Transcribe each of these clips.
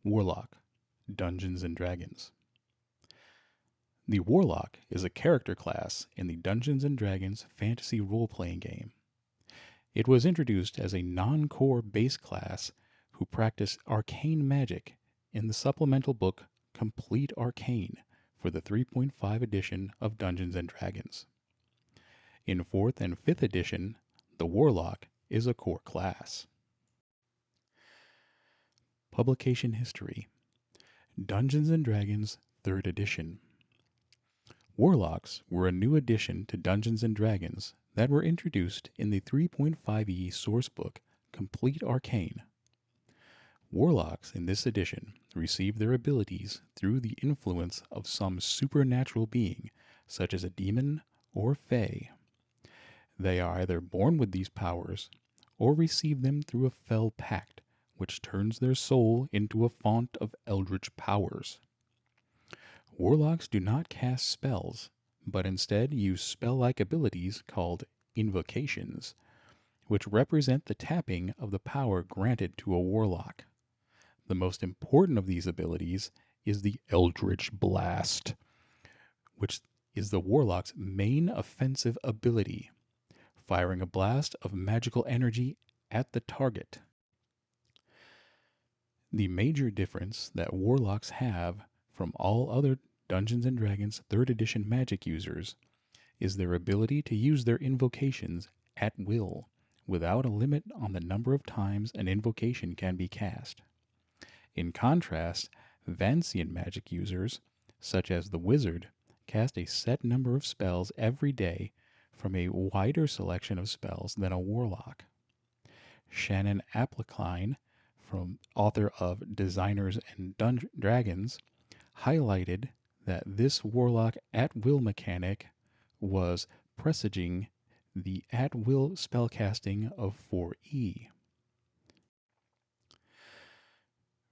Warlock, Dungeons and Dragons. The Warlock is a character class in the Dungeons and Dragons fantasy role-playing game. It was introduced as a non-core base class who practice arcane magic in the supplemental book Complete Arcane for the 3.5 edition of Dungeons and Dragons. In 4th and 5th edition, the Warlock is a core class. Publication history: Dungeons and Dragons 3rd edition. Warlocks were a new addition to Dungeons and Dragons that were introduced in the 3.5e sourcebook Complete Arcane. Warlocks in this edition receive their abilities through the influence of some supernatural being, such as a demon or fae. They are either born with these powers or receive them through a fell pact, which turns their soul into a font of eldritch powers. Warlocks do not cast spells, but instead use spell-like abilities called invocations, which represent the tapping of the power granted to a warlock. The most important of these abilities is the Eldritch Blast, which is the warlock's main offensive ability, firing a blast of magical energy at the target. The major difference that warlocks have from all other Dungeons & Dragons 3rd edition magic users is their ability to use their invocations at will, without a limit on the number of times an invocation can be cast. In contrast, Vancian magic users, such as the Wizard, cast a set number of spells every day from a wider selection of spells than a Warlock. Shannon Appelkline, author of Designers and Dragons, highlighted that this Warlock at-will mechanic was presaging the at-will spellcasting of 4E.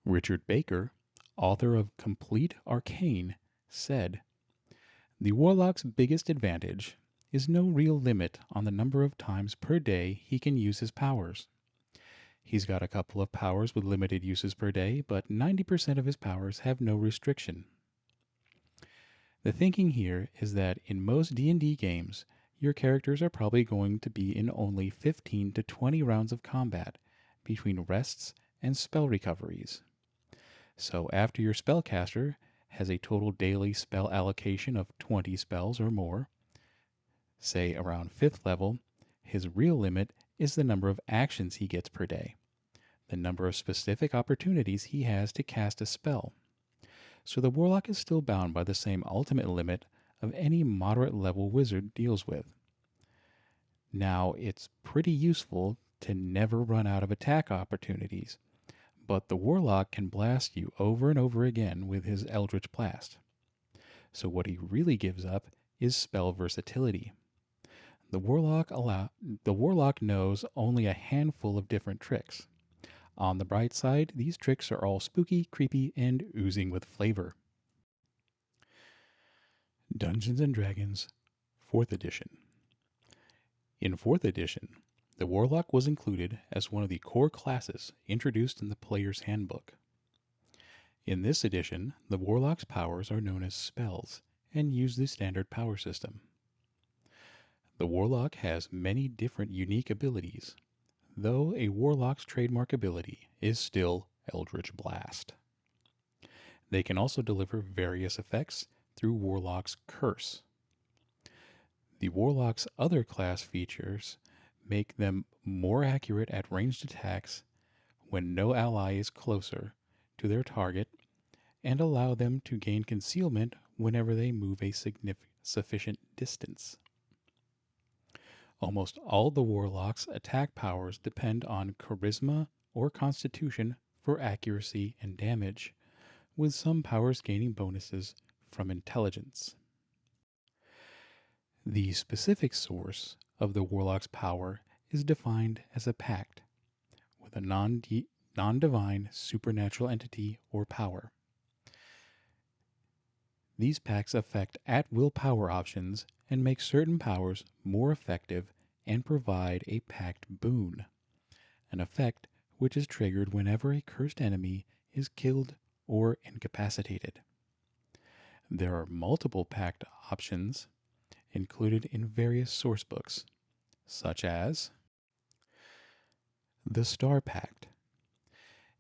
Richard Baker, author of Complete Arcane, said, "The Warlock's biggest advantage is no real limit on the number of times per day he can use his powers. He's got a couple of powers with limited uses per day, but 90% of his powers have no restriction." The thinking here is that in most D&D games, your characters are probably going to be in only 15 to 20 rounds of combat between rests and spell recoveries. So after your spellcaster has a total daily spell allocation of 20 spells or more, say around 5th level, his real limit is the number of actions he gets per day, the number of specific opportunities he has to cast a spell. So the Warlock is still bound by the same ultimate limit of any moderate level wizard deals with. Now, it's pretty useful to never run out of attack opportunities, but the Warlock can blast you over and over again with his Eldritch Blast. So what he really gives up is spell versatility. The Warlock knows only a handful of different tricks. On the bright side, these tricks are all spooky, creepy, and oozing with flavor. Dungeons & Dragons 4th edition. In 4th edition, the Warlock was included as one of the core classes introduced in the Player's Handbook. In this edition, the Warlock's powers are known as spells and use the standard power system. The Warlock has many different unique abilities, though a Warlock's trademark ability is still Eldritch Blast. They can also deliver various effects through Warlock's Curse. The Warlock's other class features make them more accurate at ranged attacks when no ally is closer to their target, and allow them to gain concealment whenever they move a sufficient distance. Almost all the Warlock's attack powers depend on Charisma or Constitution for accuracy and damage, with some powers gaining bonuses from Intelligence. The specific source of the Warlock's power is defined as a pact, with a non-divine supernatural entity or power. These pacts affect at-will power options and make certain powers more effective and provide a pact boon, an effect which is triggered whenever a cursed enemy is killed or incapacitated. There are multiple pact options included in various sourcebooks, such as the Star Pact.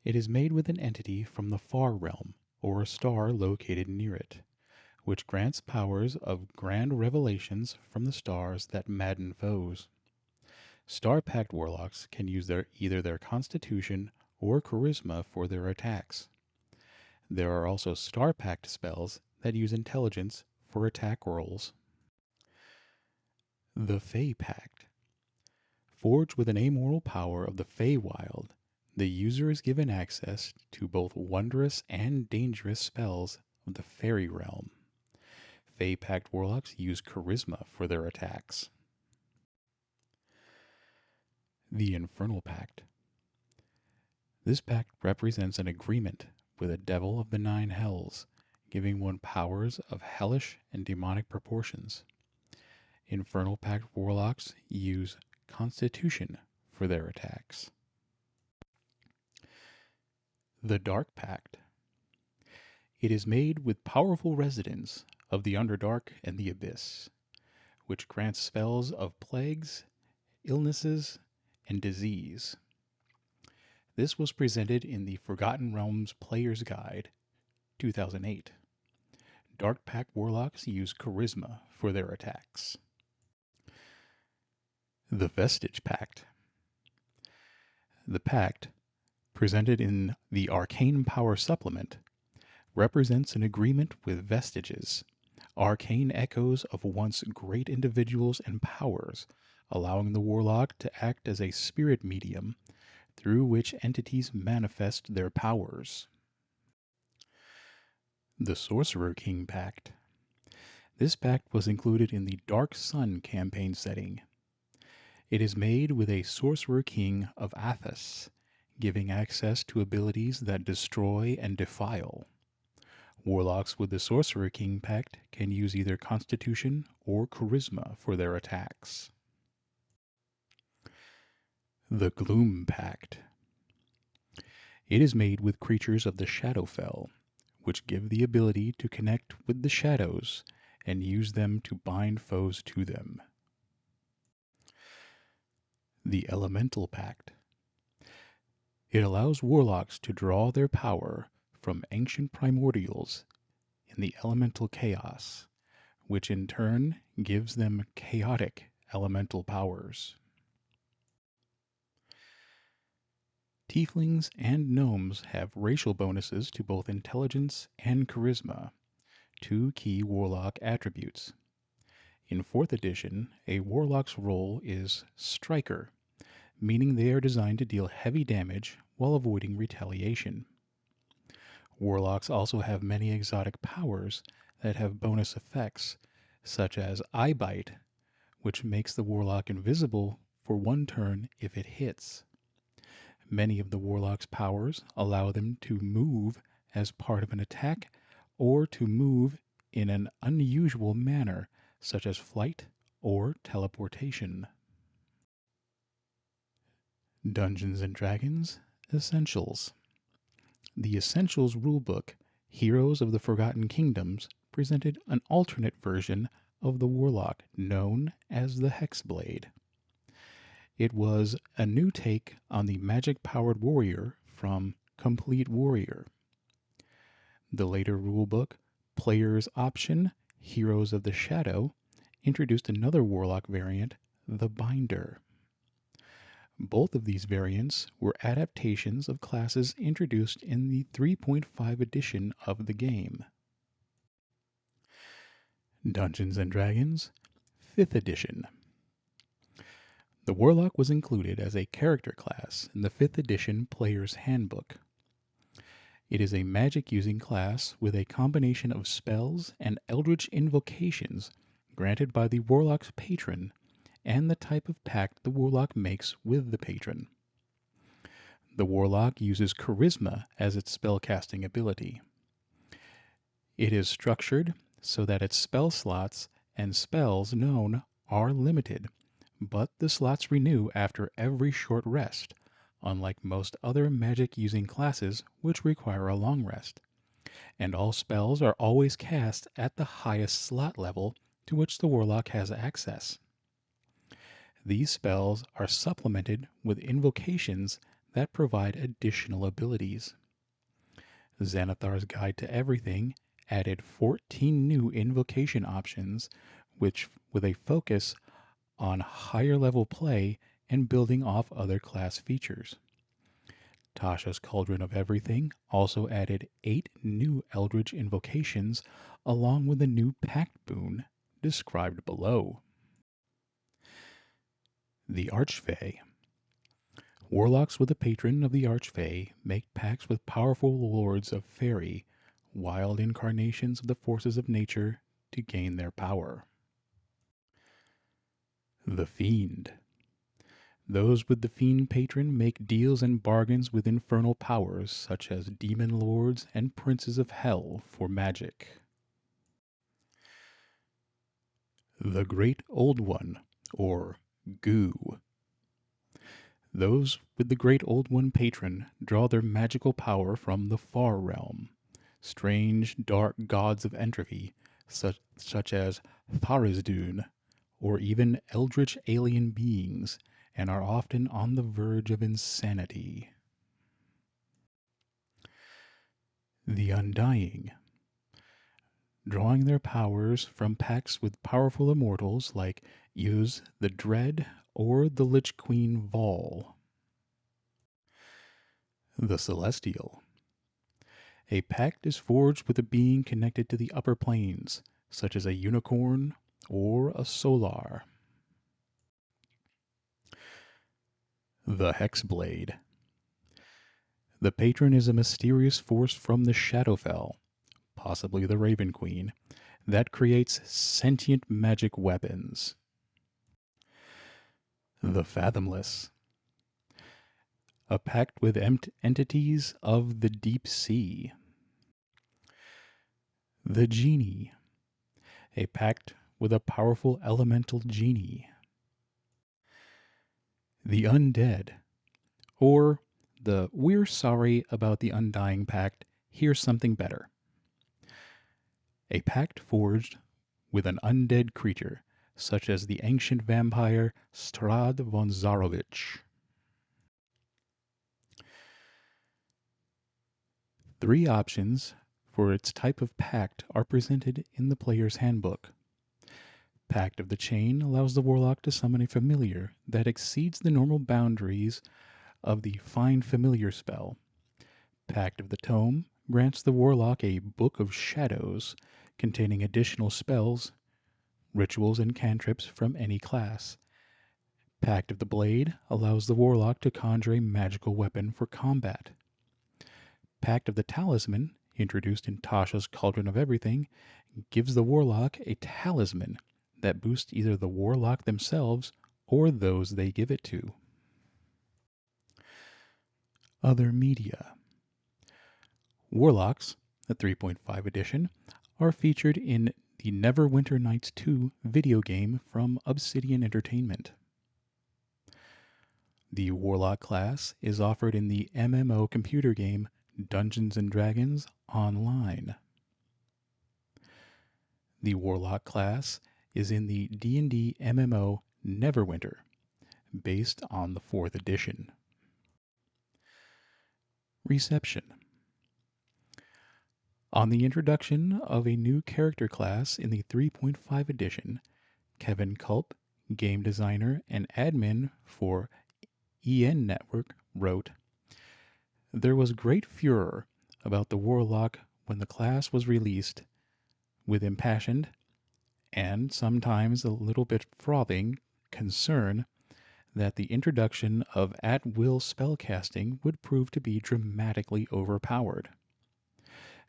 It is made with an entity from the Far Realm, or a star located near it, which grants powers of grand revelations from the stars that madden foes. Star Pact warlocks can use either their constitution or charisma for their attacks. There are also Star Pact spells that use intelligence for attack rolls. The Fey Pact. Forged with an amoral power of the Feywild, the user is given access to both wondrous and dangerous spells of the fairy realm. Fey Pact warlocks use charisma for their attacks. The Infernal Pact. This pact represents an agreement with a devil of the nine hells, giving one powers of hellish and demonic proportions. Infernal Pact warlocks use constitution for their attacks. The Dark Pact. It is made with powerful residents of the Underdark and the Abyss, which grants spells of plagues, illnesses, and disease. This was presented in the Forgotten Realms Player's Guide, 2008. Dark Pact warlocks use charisma for their attacks. The Vestige Pact. The pact, presented in the Arcane Power Supplement, represents an agreement with vestiges, arcane echoes of once great individuals and powers, allowing the warlock to act as a spirit medium through which entities manifest their powers. The Sorcerer King Pact. This pact was included in the Dark Sun campaign setting. It is made with a Sorcerer King of Athos, giving access to abilities that destroy and defile. Warlocks with the Sorcerer King Pact can use either Constitution or Charisma for their attacks. The Gloom Pact. It is made with creatures of the Shadowfell, which give the ability to connect with the shadows and use them to bind foes to them. The Elemental Pact. It allows warlocks to draw their power from ancient primordials in the elemental chaos, which in turn gives them chaotic elemental powers. Tieflings and gnomes have racial bonuses to both intelligence and charisma, two key warlock attributes. In 4th edition, a warlock's role is Striker, meaning they are designed to deal heavy damage while avoiding retaliation. Warlocks also have many exotic powers that have bonus effects, such as Eye Bite, which makes the warlock invisible for 1 turn if it hits. Many of the warlock's powers allow them to move as part of an attack or to move in an unusual manner, such as flight or teleportation. Dungeons & Dragons Essentials. The Essentials rulebook, Heroes of the Forgotten Kingdoms, presented an alternate version of the warlock known as the Hexblade. It was a new take on the magic-powered warrior from Complete Warrior. The later rulebook, Player's Option, Heroes of the Shadow, introduced another warlock variant, the Binder. Both of these variants were adaptations of classes introduced in the 3.5 edition of the game. Dungeons & Dragons 5th edition. The Warlock was included as a character class in the 5th edition Player's Handbook. It is a magic-using class with a combination of spells and eldritch invocations granted by the Warlock's patron and the type of pact the Warlock makes with the patron. The Warlock uses Charisma as its spellcasting ability. It is structured so that its spell slots and spells known are limited, but the slots renew after every short rest, unlike most other magic-using classes which require a long rest. and all spells are always cast at the highest slot level to which the Warlock has access. These spells are supplemented with invocations that provide additional abilities. Xanathar's Guide to Everything added 14 new invocation options, which with a focus on higher level play and building off other class features. Tasha's Cauldron of Everything also added 8 new Eldritch invocations along with a new Pact boon described below. The Archfey. Warlocks with a patron of the Archfey make pacts with powerful lords of Faerie, wild incarnations of the forces of nature, to gain their power. The Fiend. Those with the Fiend patron make deals and bargains with infernal powers such as demon lords and princes of hell for magic. The Great Old One, or Goo. Those with the Great Old One patron draw their magical power from the Far Realm. Strange, dark gods of entropy, such as Tharizdun, or even eldritch alien beings, and are often on the verge of insanity. The Undying. Drawing their powers from pacts with powerful immortals like Yuz the Dread or the Lich Queen Vol. The Celestial. A pact is forged with a being connected to the upper planes, such as a unicorn or a solar. The Hexblade. The patron is a mysterious force from the Shadowfell, possibly the Raven Queen, that creates sentient magic weapons. The Fathomless. A pact with entities of the deep sea. The Genie. A pact with a powerful elemental genie. The Undead, or the We're Sorry About the Undying Pact, Here's Something Better. A pact forged with an undead creature, such as the ancient vampire Strahd von Zarovich. 3 options for its type of pact are presented in the player's handbook. Pact of the Chain allows the Warlock to summon a familiar that exceeds the normal boundaries of the Find Familiar spell. Pact of the Tome grants the Warlock a Book of Shadows containing additional spells, rituals, and cantrips from any class. Pact of the Blade allows the Warlock to conjure a magical weapon for combat. Pact of the Talisman, introduced in Tasha's Cauldron of Everything, gives the Warlock a talisman that boosts either the Warlock themselves or those they give it to. Other media. Warlocks, the 3.5 edition, are featured in the Neverwinter Nights 2 video game from Obsidian Entertainment. The Warlock class is offered in the MMO computer game Dungeons & Dragons Online. The Warlock class is in the D&D MMO Neverwinter, based on the 4th edition. Reception. On the introduction of a new character class in the 3.5 edition, Kevin Culp, game designer and admin for EN Network, wrote, "There was great furor about the Warlock when the class was released, with impassioned, and sometimes a little bit frothing, concern that the introduction of at-will spellcasting would prove to be dramatically overpowered.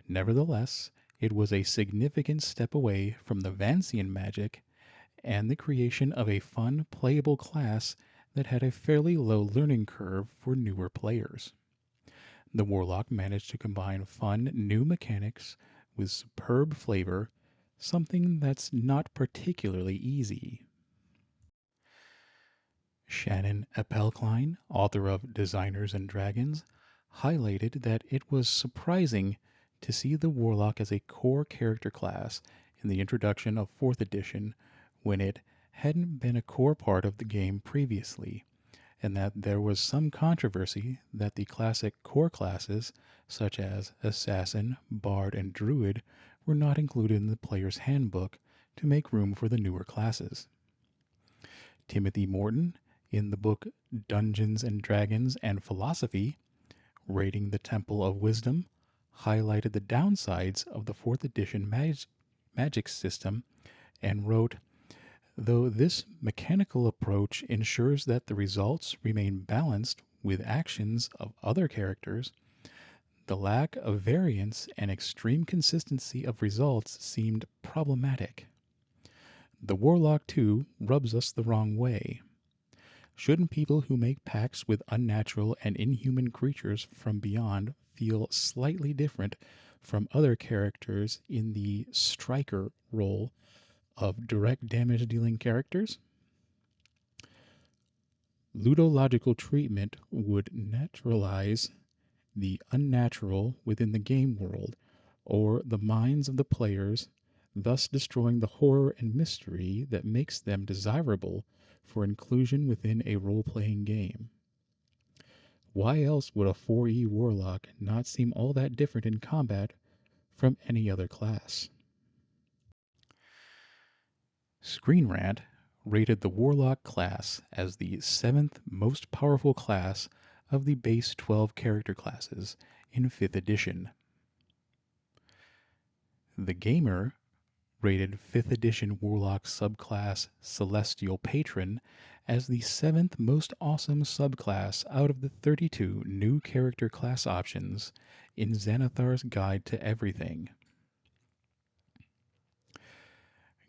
Nevertheless, it was a significant step away from the Vancian magic and the creation of a fun, playable class that had a fairly low learning curve for newer players. The Warlock managed to combine fun, new mechanics with superb flavor, something that's not particularly easy." Shannon Appelkline, author of Designers and Dragons, highlighted that it was surprising to see the Warlock as a core character class in the introduction of 4th edition when it hadn't been a core part of the game previously, and that there was some controversy that the classic core classes, such as Assassin, Bard, and Druid, were not included in the player's handbook to make room for the newer classes. Timothy Morton, in the book Dungeons and Dragons and Philosophy, Raiding the Temple of Wisdom, highlighted the downsides of the 4th edition magic system and wrote, "Though this mechanical approach ensures that the results remain balanced with actions of other characters, the lack of variance and extreme consistency of results seemed problematic. The Warlock, too, rubs us the wrong way. Shouldn't people who make pacts with unnatural and inhuman creatures from beyond feel slightly different from other characters in the striker role of direct damage dealing characters? Ludological treatment would naturalize the unnatural within the game world or the minds of the players, thus destroying the horror and mystery that makes them desirable for inclusion within a role-playing game. Why else would a 4E Warlock not seem all that different in combat from any other class?" Screen Rant rated the Warlock class as the 7th most powerful class of the base 12 character classes in 5th edition. The Gamer rated 5th edition Warlock subclass Celestial Patron as the 7th most awesome subclass out of the 32 new character class options in Xanathar's Guide to Everything.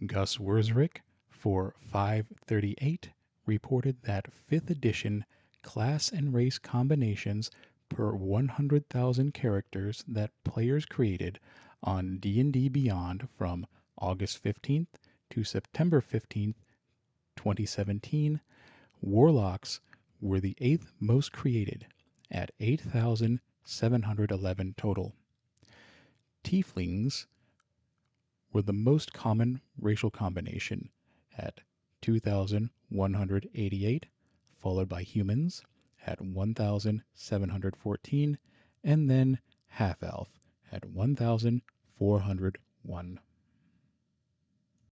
Gus Wurzrick for 538 reported that 5th edition class and race combinations per 100,000 characters that players created on D&D Beyond from August 15th to September 15th, 2017, Warlocks were the 8th most created at 8,711 total. Tieflings were the most common racial combination at 2,188, followed by humans at 1,714, and then half-elf at 1,401.